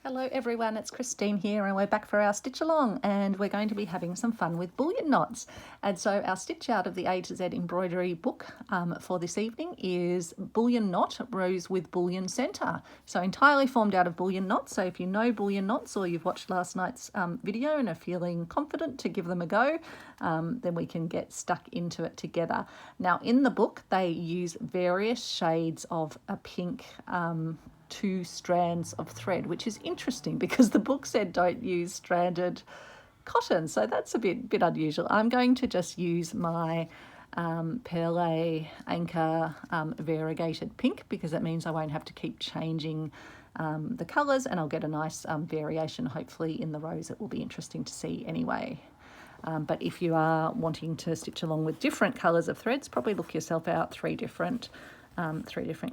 Hello everyone, it's Christine here and we're back for our stitch along and we're going to be having some fun with bullion knots. And so our stitch out of the A to Z embroidery book for this evening is bullion knot, rows with bullion centre. So entirely formed out of bullion knots. So if you know bullion knots or you've watched last night's video and are feeling confident to give them a go, then we can get stuck into it together. Now in the book they use various shades of a pink 2 strands of thread, which is interesting because the book said don't use stranded cotton, so that's a bit unusual. I'm going to just use my Perle Anchor variegated pink because it means I won't have to keep changing the colours, and I'll get a nice variation hopefully in the rows. It will be interesting to see anyway. But if you are wanting to stitch along with different colours of threads, probably look yourself out three different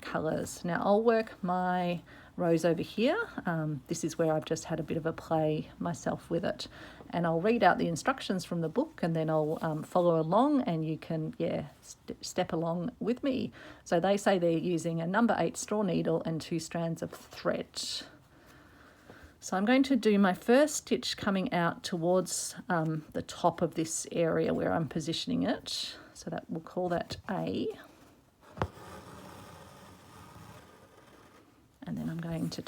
colours. Now I'll work my rows over here. This is where I've just had a bit of a play myself with it, and I'll read out the instructions from the book and then I'll follow along and you can step along with me. So they say they're using a number 8 straw needle and 2 strands of thread. So I'm going to do my first stitch coming out towards the top of this area where I'm positioning it. So that we'll call that A. And then I'm going to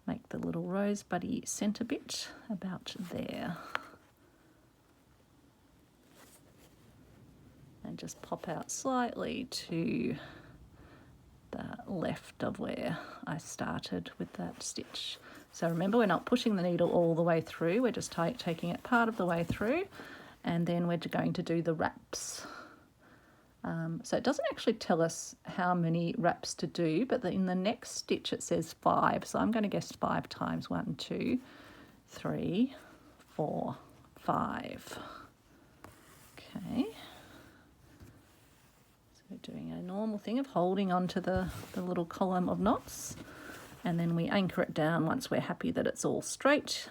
make the little rose buddy centre bit about there. And just pop out slightly to the left of where I started with that stitch. So remember, we're not pushing the needle all the way through, we're just taking it part of the way through, and then we're going to do the wraps. So it doesn't actually tell us how many wraps to do, but in the next stitch it says 5. So I'm going to guess 5 times 1, 2, 3, 4, 5. Okay. So we're doing a normal thing of holding onto the little column of knots, and then we anchor it down once we're happy that it's all straight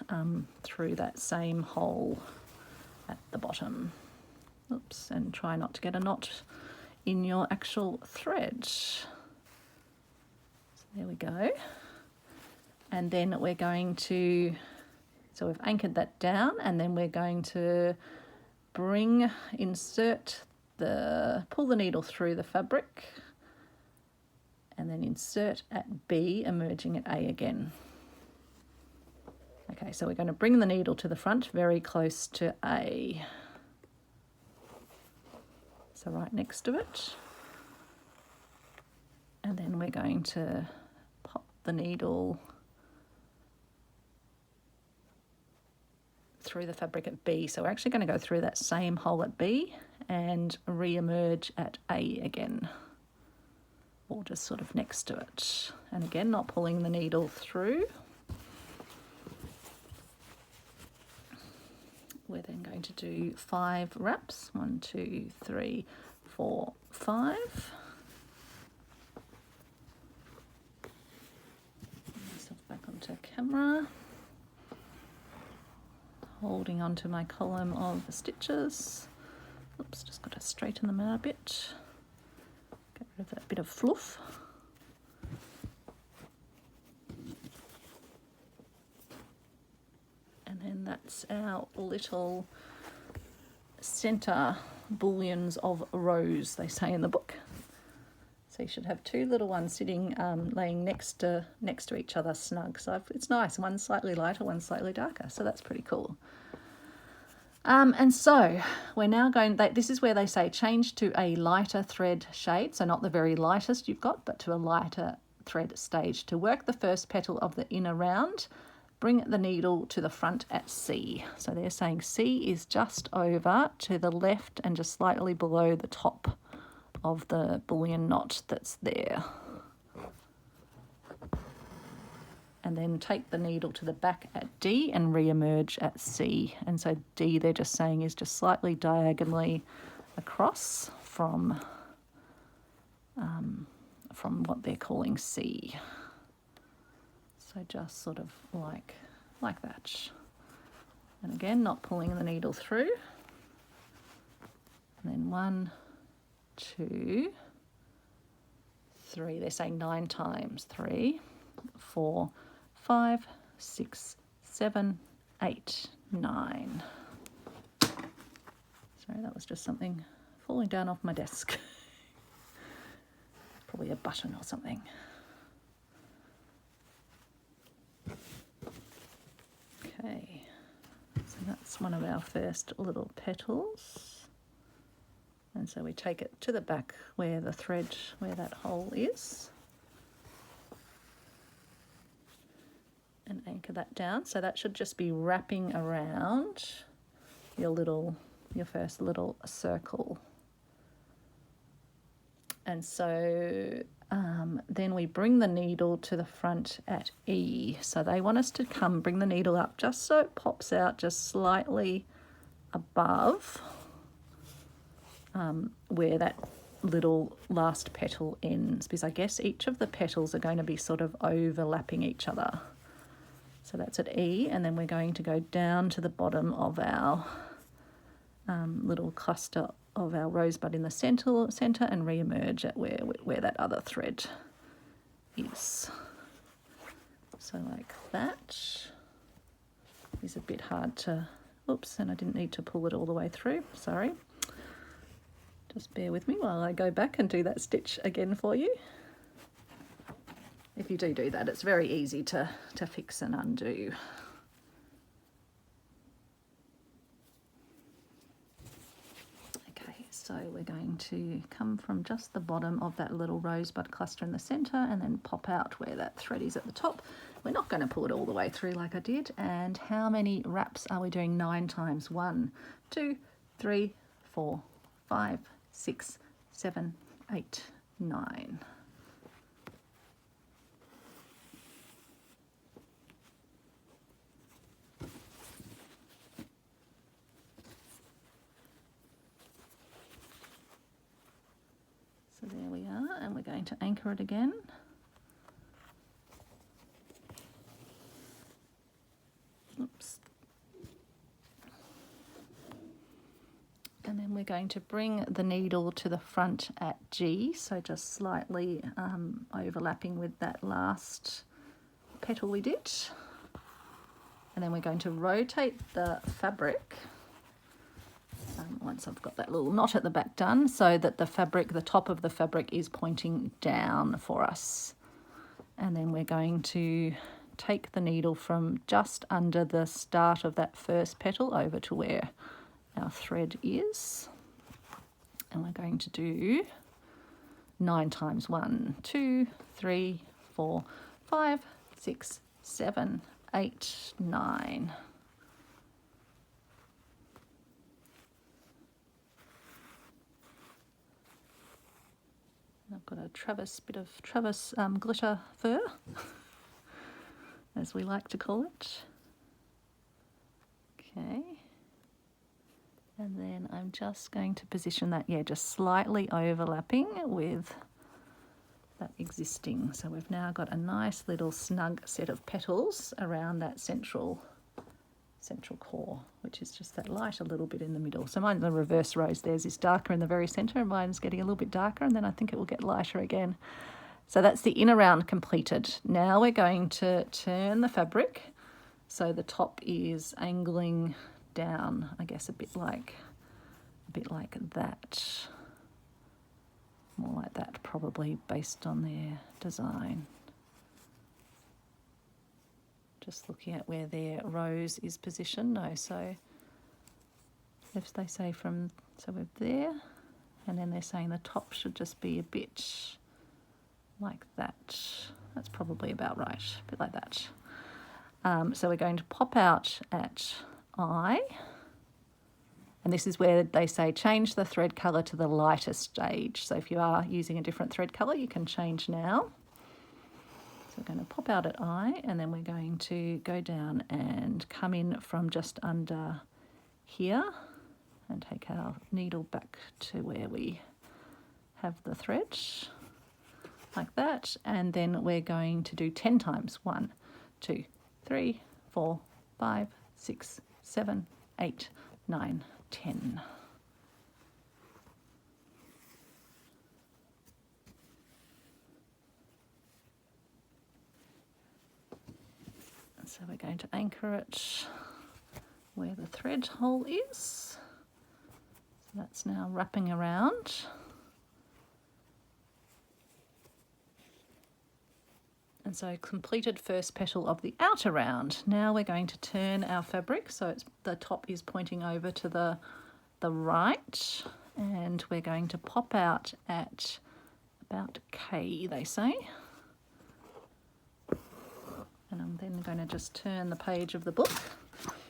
through that same hole at the bottom. Oops, and try not to get a knot in your actual thread. So there we go. And then we're going to, so we've anchored that down, and then we're going to pull the needle through the fabric, and then insert at B, emerging at A again. Okay, so we're going to bring the needle to the front very close to A. So right next to it, and then we're going to pop the needle through the fabric at B. So we're actually going to go through that same hole at B and re-emerge at A again, or just sort of next to it. And again, not pulling the needle through. We're then going to do 5 wraps. 1, 2, 3, 4, 5. Myself back onto camera. Holding onto my column of stitches. Oops, just got to straighten them out a bit. Get rid of that bit of fluff. And then that's our little centre bullions of rows, they say in the book. So you should have 2 little ones sitting, laying next to each other snug. So it's nice, one's slightly lighter, one's slightly darker. So that's pretty cool. And so we're now going, this is where they say change to a lighter thread shade. So not the very lightest you've got, but to a lighter thread stage. To work the first petal of the inner round, bring the needle to the front at C. So they're saying C is just over to the left and just slightly below the top of the bullion knot that's there. And then take the needle to the back at D and re-emerge at C. And so D, they're just saying, is just slightly diagonally across from what they're calling C. So just sort of like that. And again, not pulling the needle through. And then 1, 2, 3. They're saying 9 times. 3, 4, 5, 6, 7, 8, 9. Sorry, that was just something falling down off my desk. Probably a button or something. Okay, so that's one of our first little petals. And so we take it to the back where the thread, where that hole is, and anchor that down. So that should just be wrapping around your first little circle. And so then we bring the needle to the front at E. So they want us to bring the needle up just so it pops out just slightly above where that little last petal ends, because I guess each of the petals are going to be sort of overlapping each other. So that's at E, and then we're going to go down to the bottom of our little cluster of our rosebud in the center and re-emerge at where that other thread is. So like that. It's a bit hard to, oops, and I didn't need to pull it all the way through, sorry. Just bear with me while I go back and do that stitch again for you. If you do that, it's very easy to fix and undo. Okay, so we're going to come from just the bottom of that little rosebud cluster in the centre and then pop out where that thread is at the top. We're not going to pull it all the way through like I did. And how many wraps are we doing? 9 times. 1, 2, 3, 4, 5, 6, 7, 8, 9. So there we are, and we're going to anchor it again. Oops. And then we're going to bring the needle to the front at G, so just slightly overlapping with that last petal we did. And then we're going to rotate the fabric once I've got that little knot at the back done, so that the top of the fabric is pointing down for us. And then we're going to take the needle from just under the start of that first petal over to where our thread is. And we're going to do 9 times. 1, 2, 3, 4, 5, 6, 7, 8, 9. I've got a bit of Travis glitter fur, as we like to call it. Okay. And then I'm just going to position that, just slightly overlapping with that existing. So we've now got a nice little snug set of petals around that central core, which is just that light a little bit in the middle. So mine's the reverse rose. Theirs is darker in the very centre, and mine's getting a little bit darker, and then I think it will get lighter again. So that's the inner round completed. Now we're going to turn the fabric so the top is angling down, I guess a bit like that. More like that probably, based on their design. Just looking at where their rose is positioned. No, so if they say so we're there, and then they're saying the top should just be a bit like that. That's probably about right, a bit like that. So we're going to pop out at I, and this is where they say change the thread colour to the lightest stage. So if you are using a different thread colour, you can change now. So we're going to pop out at I, and then we're going to go down and come in from just under here and take our needle back to where we have the thread, like that. And then we're going to do 10 times. 1, 2, 3, 4, 5, 6, 7, 8, 9, 10. So we're going to anchor it where the thread hole is. So that's now wrapping around. And so completed first petal of the outer round. Now we're going to turn our fabric so the top is pointing over to the right, and we're going to pop out at about K, they say. And I'm then going to just turn the page of the book.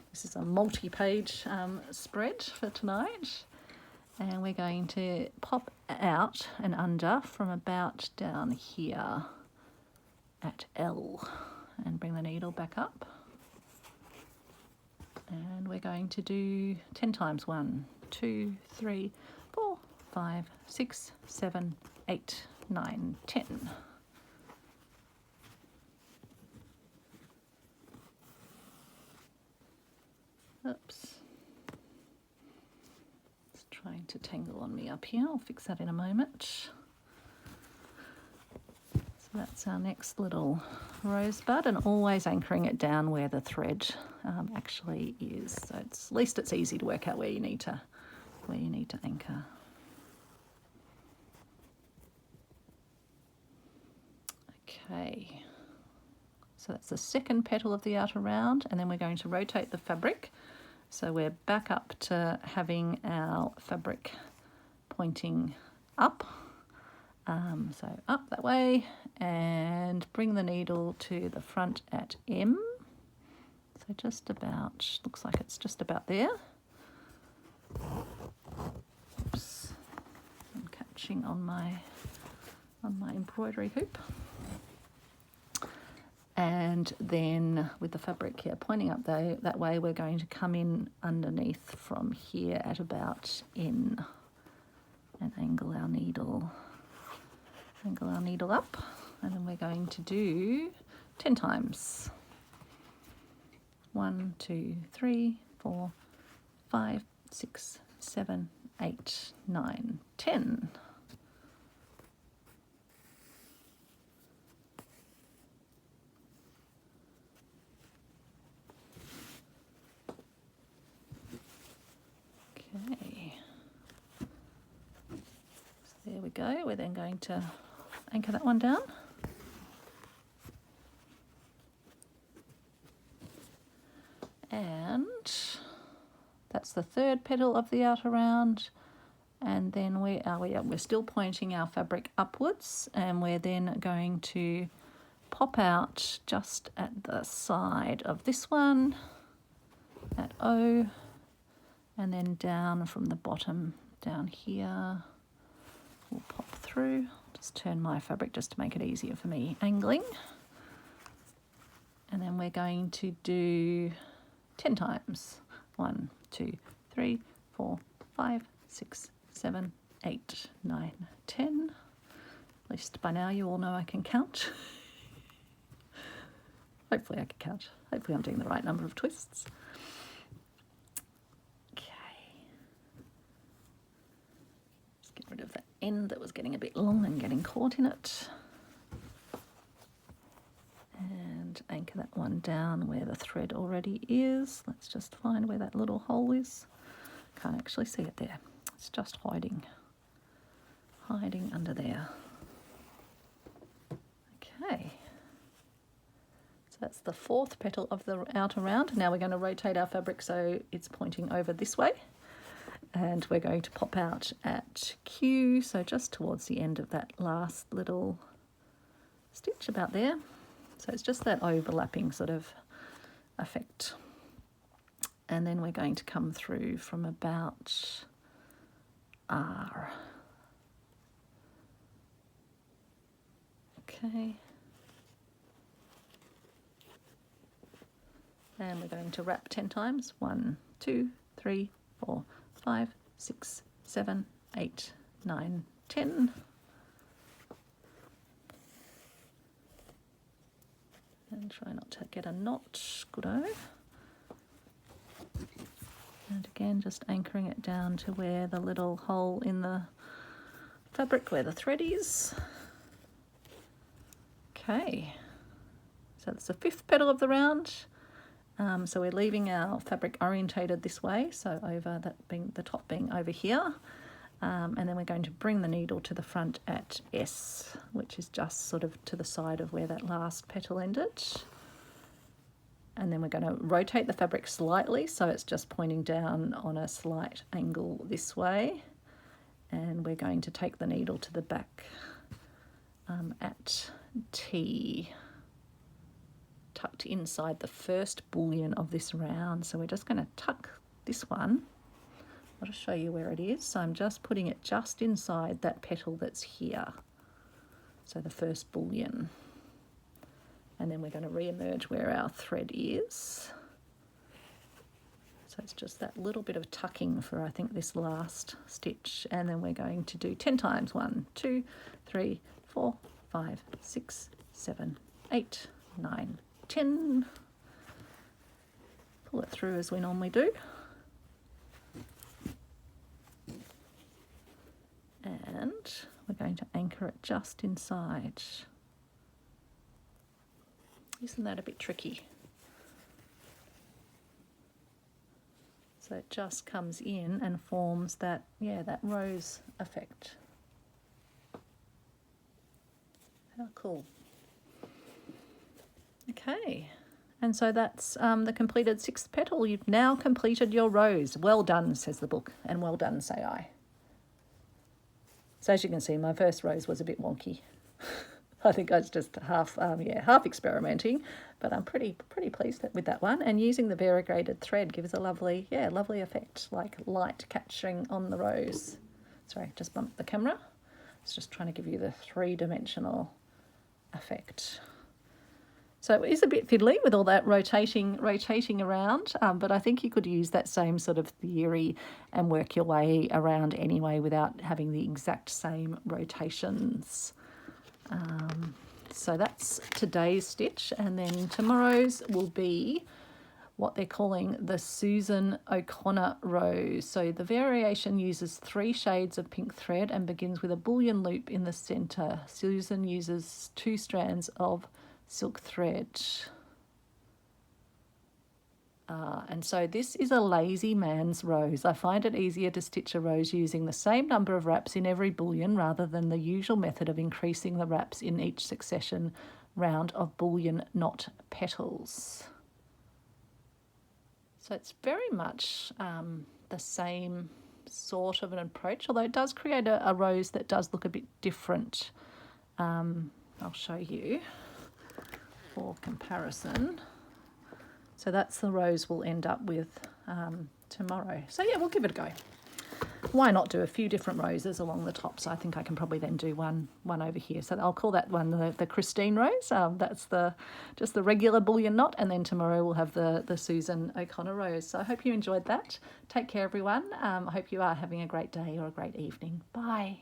This is a multi-page spread for tonight. And we're going to pop out and under from about down here at L, and bring the needle back up. And we're going to do 10 times. 1, 2, 3, 4, 5, 6, 7, 8, 9, 10. Oops. It's trying to tangle on me up here. I'll fix that in a moment. So that's our next little rosebud, and always anchoring it down where the thread actually is. So at least it's easy to work out where you need to anchor. Okay. So that's the second petal of the outer round, and then we're going to rotate the fabric. So we're back up to having our fabric pointing up. So up that way, and bring the needle to the front at M. So just about, looks like it's just about there. Oops, I'm catching on my embroidery hoop. And then with the fabric here pointing up that way, we're going to come in underneath from here at about N and angle our needle up, and then we're going to do 10 times. 1, 2, 3, 4, 5, 6, 7, 8, 9, 10. Okay, so there we go. We're then going to anchor that one down. And that's the third petal of the outer round. And then we're still pointing our fabric upwards, and we're then going to pop out just at the side of this one at O, and then down from the bottom down here. We'll pop through. Just turn my fabric just to make it easier for me angling. And then we're going to do 10 times. 1, 2, 3, 4, 5, 6, 7, 8, 9, 10. At least by now you all know I can count. Hopefully I can count. Hopefully I'm doing the right number of twists. Rid of that end that was getting a bit long and getting caught in it, and anchor that one down where the thread already is. Let's just find where that little hole is. Can't actually see it there. It's just hiding under there. Okay, so that's the fourth petal of the outer round. Now we're going to rotate our fabric so it's pointing over this way. And we're going to pop out at Q, so just towards the end of that last little stitch about there. So it's just that overlapping sort of effect. And then we're going to come through from about R. Okay. And we're going to wrap 10 times. 1, 2, 3, 4, 5, 6, 7, 8, 9, 10. And try not to get a knot. Good-o. And again, just anchoring it down to where the little hole in the fabric, where the thread is. Okay. So that's the fifth petal of the round. So we're leaving our fabric orientated this way, so over that being the top being over here, and then we're going to bring the needle to the front at S, which is just sort of to the side of where that last petal ended. And then we're going to rotate the fabric slightly so it's just pointing down on a slight angle this way, and we're going to take the needle to the back at T, tucked inside the first bullion of this round. So we're just going to tuck this one. I'll just show you where it is. So I'm just putting it just inside that petal that's here. So the first bullion. And then we're going to re-emerge where our thread is. So it's just that little bit of tucking for, I think, this last stitch. And then we're going to do 10 times. 1, 2, 3, 4, 5, 6, 7, 8, 9, 10. Pull it through as we normally do. And we're going to anchor it just inside. Isn't that a bit tricky? So it just comes in and forms that, yeah, that rose effect. How cool. Okay, and so that's the completed 6th petal. You've now completed your rose. Well done, says the book, and well done, say I. So as you can see, my first rose was a bit wonky. I think I was just half experimenting, but I'm pretty pleased with that one. And using the variegated thread gives a lovely effect, like light catching on the rose. Sorry, just bumped the camera. It's just trying to give you the 3-dimensional effect. So it is a bit fiddly with all that rotating around, but I think you could use that same sort of theory and work your way around anyway without having the exact same rotations. So that's today's stitch, and then tomorrow's will be what they're calling the Susan O'Connor rose. So the variation uses 3 shades of pink thread and begins with a bullion loop in the centre. Susan uses 2 strands of silk thread. And so this is a lazy man's rose. I find it easier to stitch a rose using the same number of wraps in every bullion rather than the usual method of increasing the wraps in each succession round of bullion knot petals. So it's very much the same sort of an approach, although it does create a rose that does look a bit different. I'll show you for comparison. So that's the rose we'll end up with tomorrow. So yeah, we'll give it a go. Why not do a few different roses along the top? So I think I can probably then do one over here. So I'll call that one the Christine rose. That's just the regular bullion knot, and then tomorrow we'll have the Susan O'Connor rose. So I hope you enjoyed that. Take care, everyone. I hope you are having a great day or a great evening. Bye.